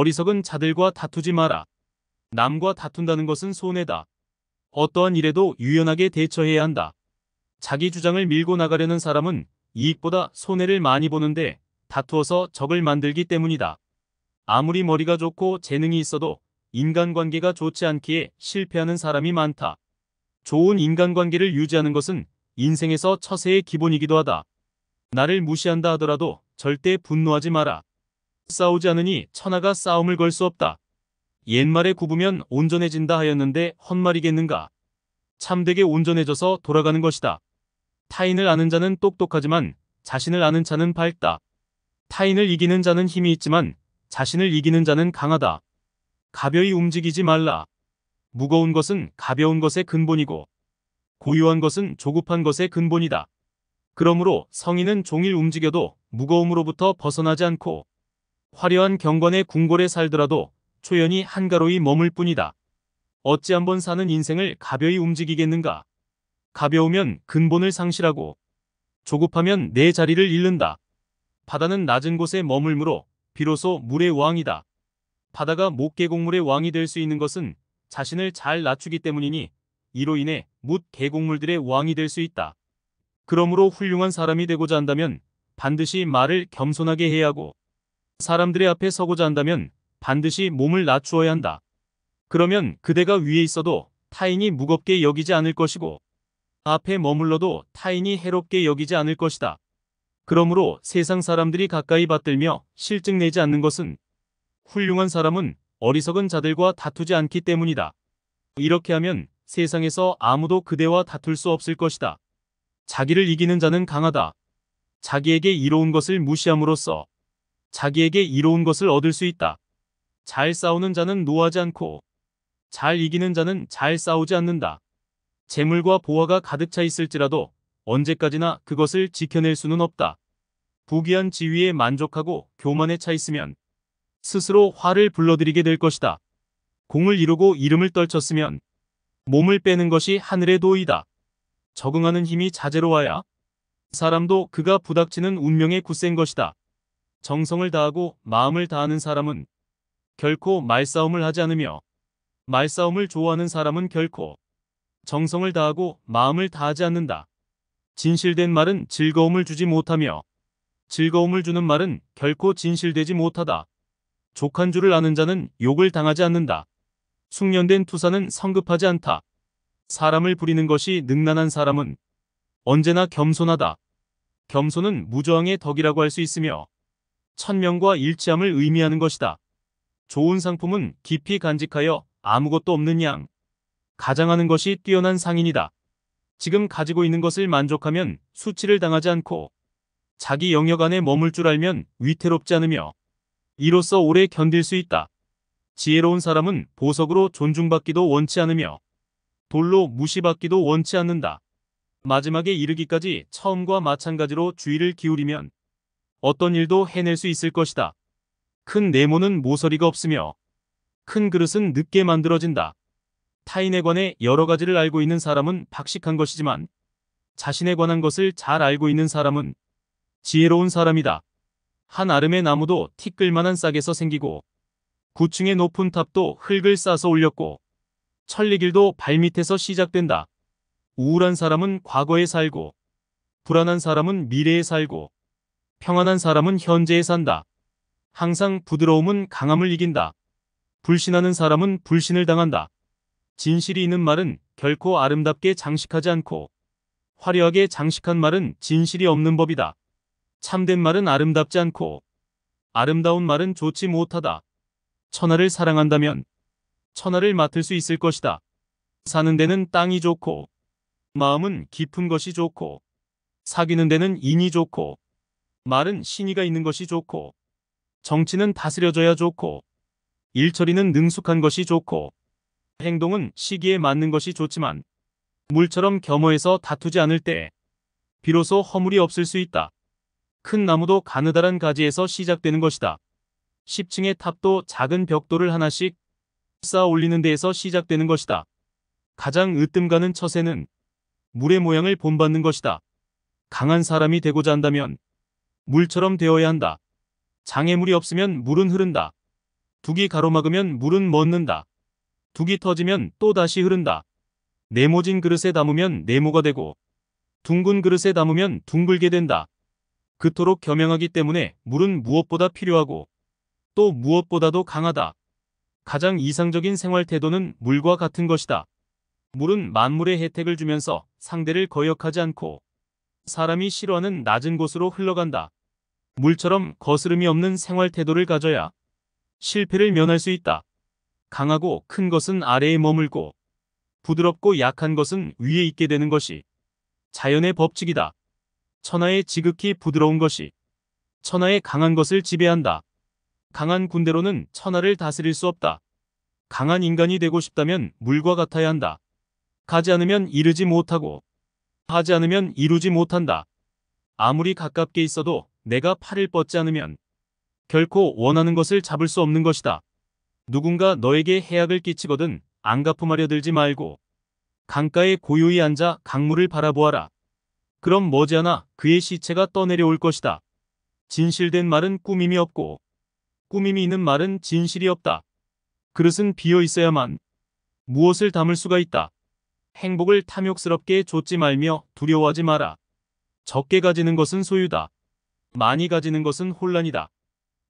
어리석은 자들과 다투지 마라. 남과 다툰다는 것은 손해다. 어떠한 일에도 유연하게 대처해야 한다. 자기 주장을 밀고 나가려는 사람은 이익보다 손해를 많이 보는데 다투어서 적을 만들기 때문이다. 아무리 머리가 좋고 재능이 있어도 인간관계가 좋지 않기에 실패하는 사람이 많다. 좋은 인간관계를 유지하는 것은 인생에서 처세의 기본이기도 하다. 나를 무시한다 하더라도 절대 분노하지 마라. 싸우지 않으니 천하가 싸움을 걸 수 없다. 옛말에 굽으면 온전해진다 하였는데 헛말이겠는가. 참되게 온전해져서 돌아가는 것이다. 타인을 아는 자는 똑똑하지만 자신을 아는 자는 밝다. 타인을 이기는 자는 힘이 있지만 자신을 이기는 자는 강하다. 가벼이 움직이지 말라. 무거운 것은 가벼운 것의 근본이고 고요한 것은 조급한 것의 근본이다. 그러므로 성인은 종일 움직여도 무거움으로부터 벗어나지 않고 화려한 경관의 궁궐에 살더라도 초연히 한가로이 머물 뿐이다. 어찌 한번 사는 인생을 가벼이 움직이겠는가. 가벼우면 근본을 상실하고 조급하면 내 자리를 잃는다. 바다는 낮은 곳에 머물므로 비로소 물의 왕이다. 바다가 목계곡물의 왕이 될 수 있는 것은 자신을 잘 낮추기 때문이니 이로 인해 묻 계곡물들의 왕이 될 수 있다. 그러므로 훌륭한 사람이 되고자 한다면 반드시 말을 겸손하게 해야 하고 사람들의 앞에 서고자 한다면 반드시 몸을 낮추어야 한다. 그러면 그대가 위에 있어도 타인이 무겁게 여기지 않을 것이고 앞에 머물러도 타인이 해롭게 여기지 않을 것이다. 그러므로 세상 사람들이 가까이 받들며 실증내지 않는 것은 훌륭한 사람은 어리석은 자들과 다투지 않기 때문이다. 이렇게 하면 세상에서 아무도 그대와 다툴 수 없을 것이다. 자기를 이기는 자는 강하다. 자기에게 이로운 것을 무시함으로써 자기에게 이로운 것을 얻을 수 있다. 잘 싸우는 자는 노하지 않고 잘 이기는 자는 잘 싸우지 않는다. 재물과 보화가 가득 차 있을지라도 언제까지나 그것을 지켜낼 수는 없다. 부귀한 지위에 만족하고 교만에 차 있으면 스스로 화를 불러들이게 될 것이다. 공을 이루고 이름을 떨쳤으면 몸을 빼는 것이 하늘의 도이다. 적응하는 힘이 자제로와야 사람도 그가 부닥치는 운명에 굳센 것이다. 정성을 다하고 마음을 다하는 사람은 결코 말싸움을 하지 않으며 말싸움을 좋아하는 사람은 결코 정성을 다하고 마음을 다하지 않는다. 진실된 말은 즐거움을 주지 못하며 즐거움을 주는 말은 결코 진실되지 못하다. 족한 줄을 아는 자는 욕을 당하지 않는다. 숙련된 투사는 성급하지 않다. 사람을 부리는 것이 능란한 사람은 언제나 겸손하다. 겸손은 무저항의 덕이라고 할 수 있으며 천명과 일치함을 의미하는 것이다. 좋은 상품은 깊이 간직하여 아무것도 없는 양 가장하는 것이 뛰어난 상인이다. 지금 가지고 있는 것을 만족하면 수치를 당하지 않고 자기 영역 안에 머물 줄 알면 위태롭지 않으며 이로써 오래 견딜 수 있다. 지혜로운 사람은 보석으로 존중받기도 원치 않으며 돌로 무시받기도 원치 않는다. 마지막에 이르기까지 처음과 마찬가지로 주의를 기울이면 어떤 일도 해낼 수 있을 것이다. 큰 네모는 모서리가 없으며 큰 그릇은 늦게 만들어진다. 타인에 관해 여러 가지를 알고 있는 사람은 박식한 것이지만 자신에 관한 것을 잘 알고 있는 사람은 지혜로운 사람이다. 한 아름의 나무도 티끌만한 싹에서 생기고 9층의 높은 탑도 흙을 싸서 올렸고 천리길도 발밑에서 시작된다. 우울한 사람은 과거에 살고 불안한 사람은 미래에 살고 평안한 사람은 현재에 산다. 항상 부드러움은 강함을 이긴다. 불신하는 사람은 불신을 당한다. 진실이 있는 말은 결코 아름답게 장식하지 않고 화려하게 장식한 말은 진실이 없는 법이다. 참된 말은 아름답지 않고 아름다운 말은 좋지 못하다. 천하를 사랑한다면 천하를 맡을 수 있을 것이다. 사는 데는 땅이 좋고 마음은 깊은 것이 좋고 사귀는 데는 인이 좋고 말은 신의가 있는 것이 좋고 정치는 다스려져야 좋고 일처리는 능숙한 것이 좋고 행동은 시기에 맞는 것이 좋지만 물처럼 겸허해서 다투지 않을 때 비로소 허물이 없을 수 있다. 큰 나무도 가느다란 가지에서 시작되는 것이다. 10층의 탑도 작은 벽돌을 하나씩 쌓아 올리는 데에서 시작되는 것이다. 가장 으뜸 가는 처세는 물의 모양을 본받는 것이다. 강한 사람이 되고자 한다면 물처럼 되어야 한다. 장애물이 없으면 물은 흐른다. 둑이 가로막으면 물은 멎는다. 둑이 터지면 또 다시 흐른다. 네모진 그릇에 담으면 네모가 되고 둥근 그릇에 담으면 둥글게 된다. 그토록 겸양하기 때문에 물은 무엇보다 필요하고 또 무엇보다도 강하다. 가장 이상적인 생활 태도는 물과 같은 것이다. 물은 만물의 혜택을 주면서 상대를 거역하지 않고 사람이 싫어하는 낮은 곳으로 흘러간다. 물처럼 거스름이 없는 생활 태도를 가져야 실패를 면할 수 있다. 강하고 큰 것은 아래에 머물고 부드럽고 약한 것은 위에 있게 되는 것이 자연의 법칙이다. 천하의 지극히 부드러운 것이 천하의 강한 것을 지배한다. 강한 군대로는 천하를 다스릴 수 없다. 강한 인간이 되고 싶다면 물과 같아야 한다. 가지 않으면 이르지 못하고 하지 않으면 이루지 못한다. 아무리 가깝게 있어도 내가 팔을 뻗지 않으면 결코 원하는 것을 잡을 수 없는 것이다. 누군가 너에게 해악을 끼치거든 안갚음하려 들지 말고 강가에 고요히 앉아 강물을 바라보아라. 그럼 머지않아 그의 시체가 떠내려올 것이다. 진실된 말은 꾸밈이 없고 꾸밈이 있는 말은 진실이 없다. 그릇은 비어 있어야만 무엇을 담을 수가 있다. 행복을 탐욕스럽게 좇지 말며 두려워하지 마라. 적게 가지는 것은 소유다. 많이 가지는 것은 혼란이다.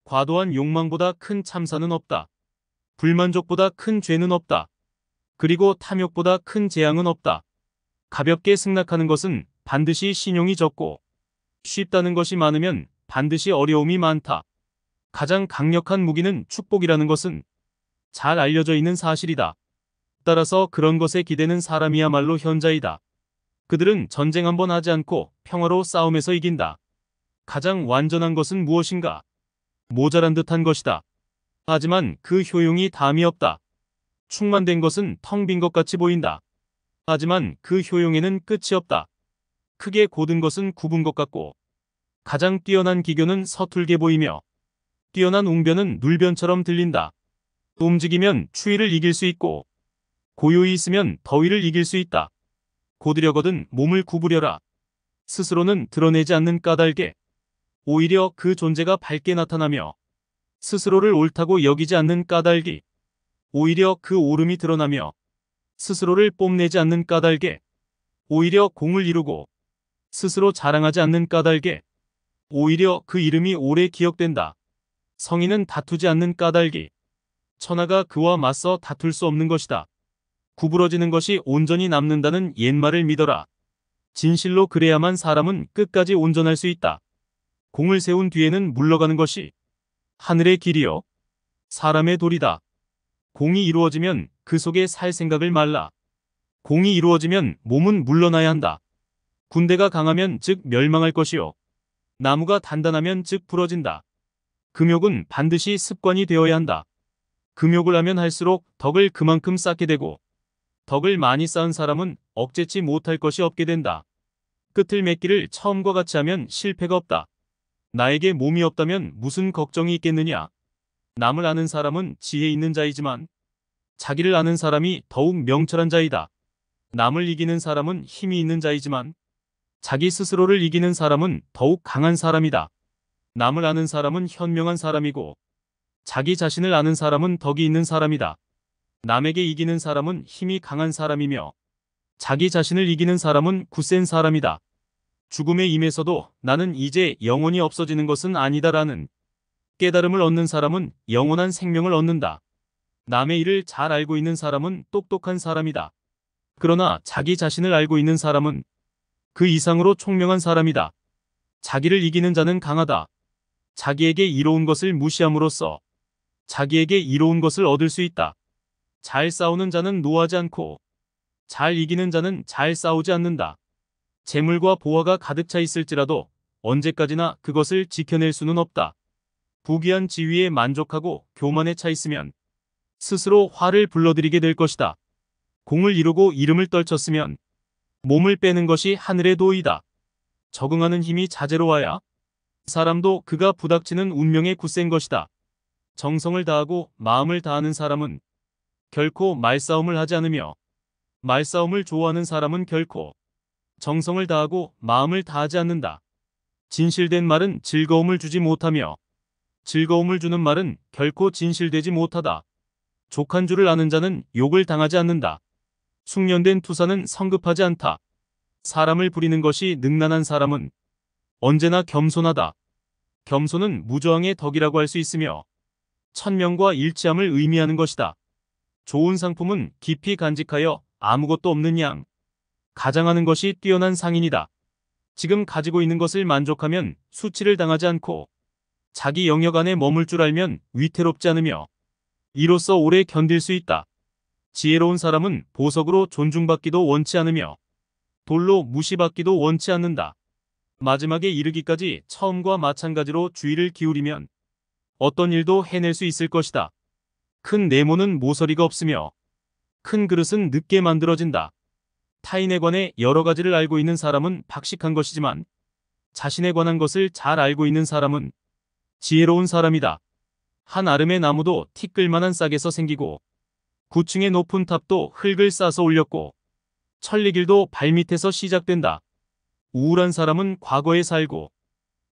과도한 욕망보다 큰 참사는 없다. 불만족보다 큰 죄는 없다. 그리고 탐욕보다 큰 재앙은 없다. 가볍게 승낙하는 것은 반드시 신용이 적고 쉽다는 것이 많으면 반드시 어려움이 많다. 가장 강력한 무기는 축복이라는 것은 잘 알려져 있는 사실이다. 따라서 그런 것에 기대는 사람이야말로 현자이다. 그들은 전쟁 한번 하지 않고 평화로 싸움에서 이긴다. 가장 완전한 것은 무엇인가? 모자란 듯한 것이다. 하지만 그 효용이 담이 없다. 충만된 것은 텅 빈 것 같이 보인다. 하지만 그 효용에는 끝이 없다. 크게 곧은 것은 굽은 것 같고 가장 뛰어난 기교는 서툴게 보이며 뛰어난 웅변은 눌변처럼 들린다. 움직이면 추위를 이길 수 있고 고요히 있으면 더위를 이길 수 있다. 고드려거든 몸을 구부려라. 스스로는 드러내지 않는 까닭에 오히려 그 존재가 밝게 나타나며 스스로를 옳다고 여기지 않는 까닭이 오히려 그 옳음이 드러나며 스스로를 뽐내지 않는 까닭에 오히려 공을 이루고 스스로 자랑하지 않는 까닭에 오히려 그 이름이 오래 기억된다. 성인은 다투지 않는 까닭이 천하가 그와 맞서 다툴 수 없는 것이다. 구부러지는 것이 온전히 남는다는 옛말을 믿어라. 진실로 그래야만 사람은 끝까지 온전할 수 있다. 공을 세운 뒤에는 물러가는 것이 하늘의 길이요 사람의 도리다. 공이 이루어지면 그 속에 살 생각을 말라. 공이 이루어지면 몸은 물러나야 한다. 군대가 강하면 즉 멸망할 것이요 나무가 단단하면 즉 부러진다. 금욕은 반드시 습관이 되어야 한다. 금욕을 하면 할수록 덕을 그만큼 쌓게 되고 덕을 많이 쌓은 사람은 억제치 못할 것이 없게 된다. 끝을 맺기를 처음과 같이 하면 실패가 없다. 나에게 몸이 없다면 무슨 걱정이 있겠느냐. 남을 아는 사람은 지혜 있는 자이지만 자기를 아는 사람이 더욱 명철한 자이다. 남을 이기는 사람은 힘이 있는 자이지만 자기 스스로를 이기는 사람은 더욱 강한 사람이다. 남을 아는 사람은 현명한 사람이고 자기 자신을 아는 사람은 덕이 있는 사람이다. 남에게 이기는 사람은 힘이 강한 사람이며 자기 자신을 이기는 사람은 굳센 사람이다. 죽음에 임해서도 나는 이제 영원히 없어지는 것은 아니다라는 깨달음을 얻는 사람은 영원한 생명을 얻는다. 남의 일을 잘 알고 있는 사람은 똑똑한 사람이다. 그러나 자기 자신을 알고 있는 사람은 그 이상으로 총명한 사람이다. 자기를 이기는 자는 강하다. 자기에게 이로운 것을 무시함으로써 자기에게 이로운 것을 얻을 수 있다. 잘 싸우는 자는 노하지 않고 잘 이기는 자는 잘 싸우지 않는다. 재물과 보화가 가득 차 있을지라도 언제까지나 그것을 지켜낼 수는 없다. 부귀한 지위에 만족하고 교만에 차 있으면 스스로 화를 불러들이게 될 것이다. 공을 이루고 이름을 떨쳤으면 몸을 빼는 것이 하늘의 도이다. 적응하는 힘이 자제로 와야 사람도 그가 부닥치는 운명에 굳센 것이다. 정성을 다하고 마음을 다하는 사람은 결코 말싸움을 하지 않으며 말싸움을 좋아하는 사람은 결코 정성을 다하고 마음을 다하지 않는다. 진실된 말은 즐거움을 주지 못하며 즐거움을 주는 말은 결코 진실되지 못하다. 족한 줄을 아는 자는 욕을 당하지 않는다. 숙련된 투사는 성급하지 않다. 사람을 부리는 것이 능란한 사람은 언제나 겸손하다. 겸손은 무저항의 덕이라고 할 수 있으며 천명과 일치함을 의미하는 것이다. 좋은 상품은 깊이 간직하여 아무것도 없는 양 가장하는 것이 뛰어난 상인이다. 지금 가지고 있는 것을 만족하면 수치를 당하지 않고 자기 영역 안에 머물 줄 알면 위태롭지 않으며 이로써 오래 견딜 수 있다. 지혜로운 사람은 보석으로 존중받기도 원치 않으며 돌로 무시받기도 원치 않는다. 마지막에 이르기까지 처음과 마찬가지로 주의를 기울이면 어떤 일도 해낼 수 있을 것이다. 큰 네모는 모서리가 없으며 큰 그릇은 늦게 만들어진다. 타인에 관해 여러 가지를 알고 있는 사람은 박식한 것이지만 자신에 관한 것을 잘 알고 있는 사람은 지혜로운 사람이다. 한 아름의 나무도 티끌만한 싹에서 생기고 9층의 높은 탑도 흙을 싸서 올렸고 천리길도 발밑에서 시작된다. 우울한 사람은 과거에 살고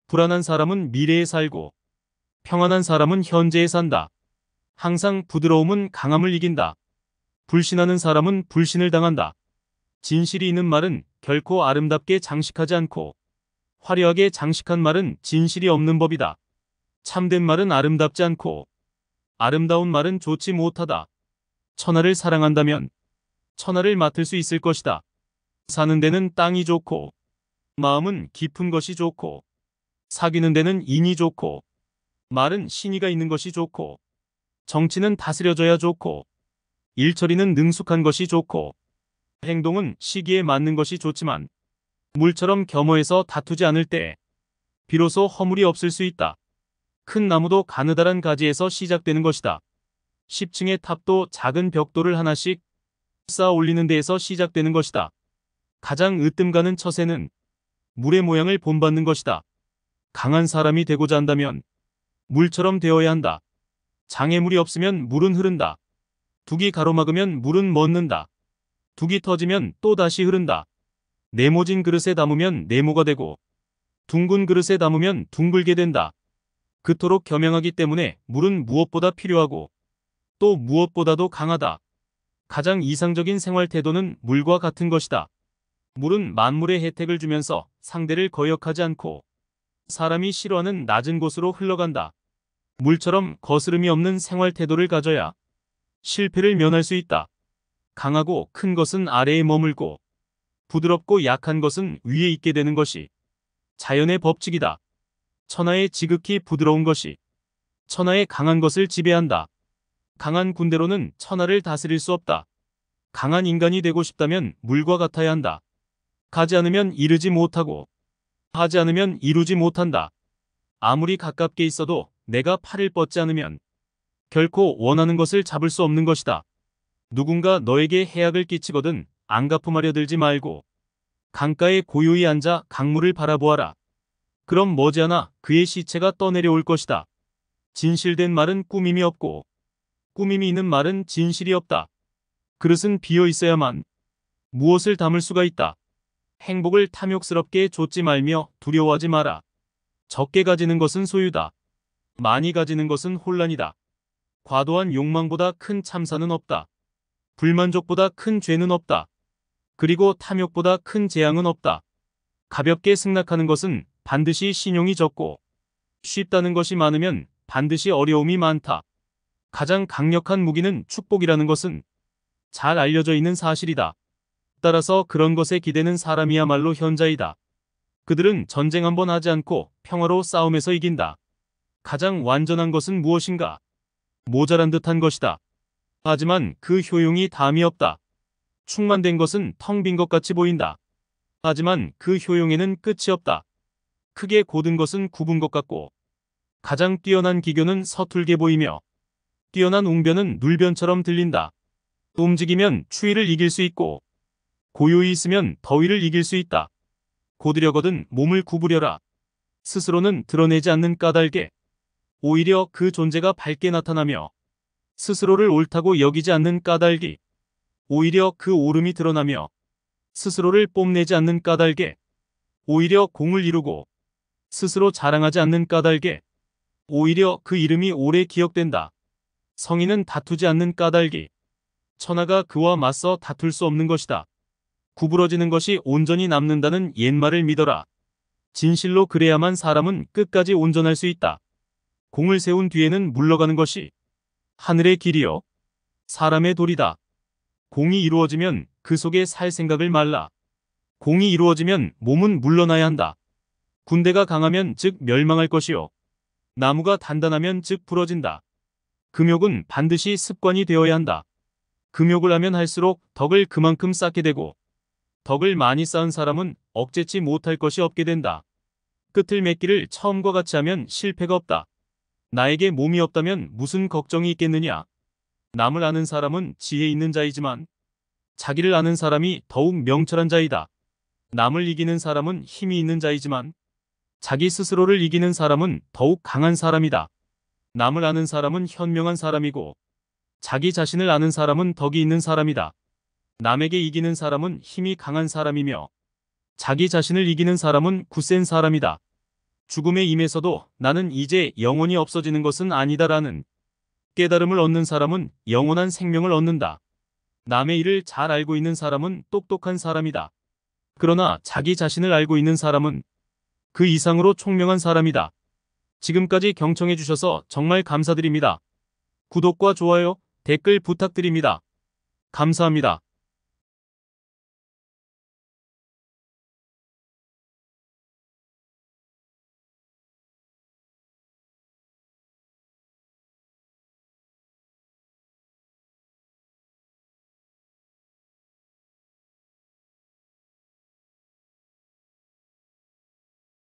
불안한 사람은 미래에 살고 평안한 사람은 현재에 산다. 항상 부드러움은 강함을 이긴다. 불신하는 사람은 불신을 당한다. 진실이 있는 말은 결코 아름답게 장식하지 않고 화려하게 장식한 말은 진실이 없는 법이다. 참된 말은 아름답지 않고 아름다운 말은 좋지 못하다. 천하를 사랑한다면 천하를 맡을 수 있을 것이다. 사는 데는 땅이 좋고 마음은 깊은 것이 좋고 사귀는 데는 인이 좋고 말은 신의가 있는 것이 좋고 정치는 다스려져야 좋고 일처리는 능숙한 것이 좋고 행동은 시기에 맞는 것이 좋지만 물처럼 겸허해서 다투지 않을 때 비로소 허물이 없을 수 있다. 큰 나무도 가느다란 가지에서 시작되는 것이다. 10층의 탑도 작은 벽돌을 하나씩 쌓아 올리는 데에서 시작되는 것이다. 가장 으뜸가는 처세는 물의 모양을 본받는 것이다. 강한 사람이 되고자 한다면 물처럼 되어야 한다. 장애물이 없으면 물은 흐른다. 둑이 가로막으면 물은 멎는다. 둑이 터지면 또다시 흐른다. 네모진 그릇에 담으면 네모가 되고 둥근 그릇에 담으면 둥글게 된다. 그토록 겸양하기 때문에 물은 무엇보다 필요하고 또 무엇보다도 강하다. 가장 이상적인 생활 태도는 물과 같은 것이다. 물은 만물의 혜택을 주면서 상대를 거역하지 않고 사람이 싫어하는 낮은 곳으로 흘러간다. 물처럼 거스름이 없는 생활 태도를 가져야 실패를 면할 수 있다. 강하고 큰 것은 아래에 머물고 부드럽고 약한 것은 위에 있게 되는 것이 자연의 법칙이다. 천하의 지극히 부드러운 것이 천하의 강한 것을 지배한다. 강한 군대로는 천하를 다스릴 수 없다. 강한 인간이 되고 싶다면 물과 같아야 한다. 가지 않으면 이르지 못하고 하지 않으면 이루지 못한다. 아무리 가깝게 있어도 내가 팔을 뻗지 않으면 결코 원하는 것을 잡을 수 없는 것이다. 누군가 너에게 해악을 끼치거든 앙가품하려 들지 말고 강가에 고요히 앉아 강물을 바라보아라. 그럼 머지않아 그의 시체가 떠내려올 것이다. 진실된 말은 꾸밈이 없고 꾸밈이 있는 말은 진실이 없다. 그릇은 비어 있어야만 무엇을 담을 수가 있다. 행복을 탐욕스럽게 좇지 말며 두려워하지 마라. 적게 가지는 것은 소유다. 많이 가지는 것은 혼란이다. 과도한 욕망보다 큰 참사는 없다. 불만족보다 큰 죄는 없다. 그리고 탐욕보다 큰 재앙은 없다. 가볍게 승낙하는 것은 반드시 신용이 적고 쉽다는 것이 많으면 반드시 어려움이 많다. 가장 강력한 무기는 축복이라는 것은 잘 알려져 있는 사실이다. 따라서 그런 것에 기대는 사람이야말로 현자이다. 그들은 전쟁 한번 하지 않고 평화로 싸움에서 이긴다. 가장 완전한 것은 무엇인가? 모자란 듯한 것이다. 하지만 그 효용이 담이 없다. 충만된 것은 텅 빈 것 같이 보인다. 하지만 그 효용에는 끝이 없다. 크게 곧은 것은 굽은 것 같고 가장 뛰어난 기교는 서툴게 보이며 뛰어난 웅변은 눌변처럼 들린다. 움직이면 추위를 이길 수 있고 고요히 있으면 더위를 이길 수 있다. 고드려거든 몸을 구부려라. 스스로는 드러내지 않는 까닭에 오히려 그 존재가 밝게 나타나며 스스로를 옳다고 여기지 않는 까닭이 오히려 그 옳음이 드러나며 스스로를 뽐내지 않는 까닭에 오히려 공을 이루고 스스로 자랑하지 않는 까닭에 오히려 그 이름이 오래 기억된다. 성인은 다투지 않는 까닭이 천하가 그와 맞서 다툴 수 없는 것이다. 구부러지는 것이 온전히 남는다는 옛말을 믿어라. 진실로 그래야만 사람은 끝까지 온전할 수 있다. 공을 세운 뒤에는 물러가는 것이 하늘의 길이요 사람의 도리다. 공이 이루어지면 그 속에 살 생각을 말라. 공이 이루어지면 몸은 물러나야 한다. 군대가 강하면 즉 멸망할 것이요 나무가 단단하면 즉 부러진다. 금욕은 반드시 습관이 되어야 한다. 금욕을 하면 할수록 덕을 그만큼 쌓게 되고 덕을 많이 쌓은 사람은 억제치 못할 것이 없게 된다. 끝을 맺기를 처음과 같이 하면 실패가 없다. 나에게 몸이 없다면 무슨 걱정이 있겠느냐. 남을 아는 사람은 지혜 있는 자이지만 자기를 아는 사람이 더욱 명철한 자이다. 남을 이기는 사람은 힘이 있는 자이지만 자기 스스로를 이기는 사람은 더욱 강한 사람이다. 남을 아는 사람은 현명한 사람이고 자기 자신을 아는 사람은 덕이 있는 사람이다. 남에게 이기는 사람은 힘이 강한 사람이며 자기 자신을 이기는 사람은 굳센 사람이다. 죽음에 임해서도 나는 이제 영원히 없어지는 것은 아니다라는 깨달음을 얻는 사람은 영원한 생명을 얻는다. 남의 일을 잘 알고 있는 사람은 똑똑한 사람이다. 그러나 자기 자신을 알고 있는 사람은 그 이상으로 총명한 사람이다. 지금까지 경청해 주셔서 정말 감사드립니다. 구독과 좋아요, 댓글 부탁드립니다. 감사합니다.